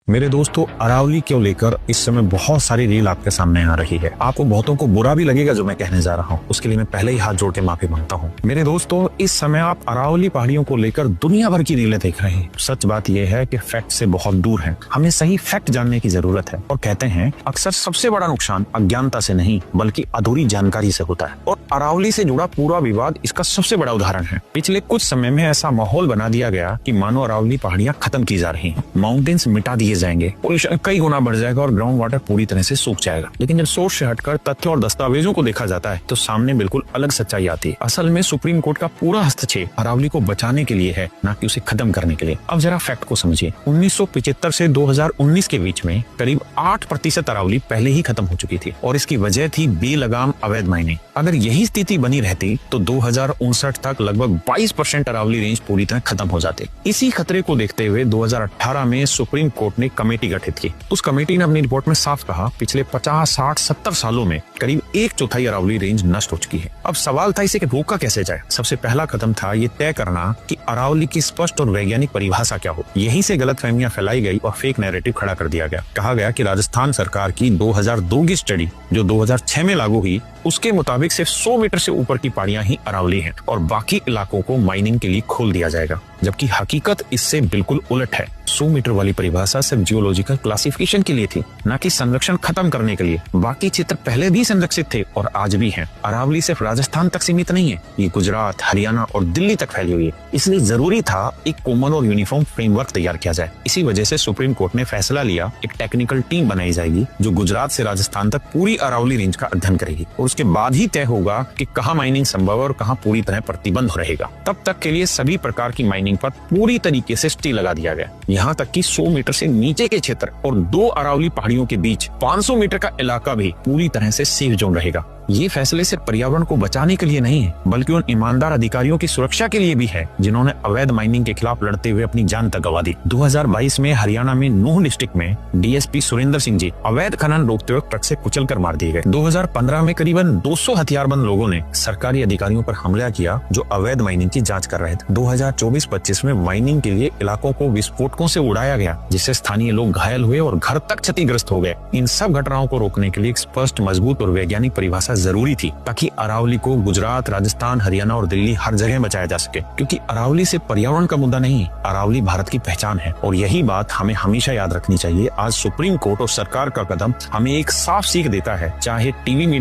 मेरे दोस्तों, अरावली को लेकर इस समय बहुत सारी रील आपके सामने आ रही है। आपको बहुतों को बुरा भी लगेगा जो मैं कहने जा रहा हूँ, उसके लिए मैं पहले ही हाथ जोड़ के माफी मांगता हूँ। मेरे दोस्तों, इस समय आप अरावली पहाड़ियों को लेकर दुनिया भर की रीलें देख रहे हैं। सच बात यह है कि फैक्ट से बहुत दूर है। हमें सही फैक्ट जानने की जरूरत है। और कहते हैं अक्सर सबसे बड़ा नुकसान अज्ञानता से नहीं बल्कि अधूरी जानकारी से होता है। और अरावली से जुड़ा पूरा विवाद इसका सबसे बड़ा उदाहरण है। पिछले कुछ समय में ऐसा माहौल बना दिया गया कि मानो अरावली पहाड़ियां खत्म की जा रही हैं, माउंटेन्स मिटा दिए जाएंगे, पोल्यूशन कई गुना बढ़ जाएगा और ग्राउंड वाटर पूरी तरह से सूख जाएगा। लेकिन जब सोच से हटकर तथ्य और दस्तावेजों को देखा जाता है तो सामने बिल्कुल अलग सच्चाई आती है। असल में सुप्रीम कोर्ट का पूरा हस्तक्षेप अरावली को बचाने के लिए है, न कि उसे खत्म करने के लिए। अब जरा फैक्ट को समझिए। 1975 से 2019 के बीच में करीब 8% अरावली पहले ही खत्म हो चुकी थी और इसकी वजह थी बेलगाम अवैध माइनिंग। अगर यही स्थिति बनी रहती तो 2059 तक लगभग 22% अरावली रेंज पूरी तरह खत्म हो जाते। इसी खतरे को देखते हुए 2018 में सुप्रीम कोर्ट ने कमेटी गठित की। उस कमेटी ने अपनी रिपोर्ट में साफ कहा, पिछले 50, 60, 70 सालों में करीब 1/4 अरावली रेंज नष्ट हो चुकी है। अब सवाल था इसे कि रोका कैसे जाए। सबसे पहला कदम था ये तय करना कि अरावली की स्पष्ट और वैज्ञानिक परिभाषा क्या हो। यहीं से गलतफहमियां फैलाई गई और फेक नैरेटिव खड़ा कर दिया गया। कहा गया कि राजस्थान सरकार की 2002 की स्टडी जो 2006 में लागू हुई, उसके मुताबिक सिर्फ 100 मीटर से ऊपर की पहाड़ियां ही अरावली हैं और बाकी इलाकों को माइनिंग के लिए खोल दिया जाएगा, जबकि हकीकत इससे बिल्कुल उलट है। 100 मीटर वाली परिभाषा सिर्फ जियोलॉजिकल क्लासिफिकेशन के लिए थी, न कि संरक्षण खत्म करने के लिए। बाकी क्षेत्र पहले भी संरक्षित थे और आज भी हैं। अरावली सिर्फ राजस्थान तक सीमित नहीं है, ये गुजरात, हरियाणा और दिल्ली तक फैली हुई है। इसलिए जरूरी था एक कॉमन और यूनिफॉर्म फ्रेमवर्क तैयार किया जाए। इसी वजह से सुप्रीम कोर्ट ने फैसला लिया, एक टेक्निकल टीम बनाई जाएगी जो गुजरात से राजस्थान तक पूरी अरावली रेंज का अध्ययन करेगी और उसके बाद ही तय होगा कि कहाँ माइनिंग संभव है और कहाँ पूरी तरह प्रतिबंध रहेगा। तब तक के लिए सभी प्रकार की माइनिंग पर पूरी तरीके से स्टे लगा दिया गया। यहाँ तक कि 100 मीटर से नीचे के क्षेत्र और 2 अरावली पहाड़ियों के बीच 500 मीटर का इलाका भी पूरी तरह से सेफ जोन रहेगा। ये फैसले सिर्फ पर्यावरण को बचाने के लिए नहीं है, बल्कि उन ईमानदार अधिकारियों की सुरक्षा के लिए भी है जिन्होंने अवैध माइनिंग के खिलाफ लड़ते हुए अपनी जान तक गंवा दी। 2022 में हरियाणा में नूह डिस्ट्रिक्ट में डीएसपी सुरेंद्र सिंह जी अवैध खनन रोकते हुए ट्रक से कुचल कर मार दिए गए। 2015 में करीबन 200 हथियारबंद लोगों ने सरकारी अधिकारियों पर हमला किया जो अवैध माइनिंग की जाँच कर रहे थे। 2024-25 में माइनिंग के लिए इलाकों को विस्फोटकों से उड़ाया गया, जिससे स्थानीय लोग घायल हुए और घर तक क्षतिग्रस्त हो गए। इन सब घटनाओं को रोकने के लिए एक स्पष्ट, मजबूत और वैज्ञानिक परिभाषा जरूरी थी, ताकि अरावली को गुजरात, राजस्थान, हरियाणा और दिल्ली हर जगह बचाया जा सके। क्योंकि अरावली से पर्यावरण का मुद्दा नहीं, अरावली भारत की पहचान है और यही बात हमें हमेशा याद रखनी चाहिए। आज सुप्रीम कोर्ट और सरकार का कदम हमें एक साफ सीख देता है, चाहे टीवी मीडिया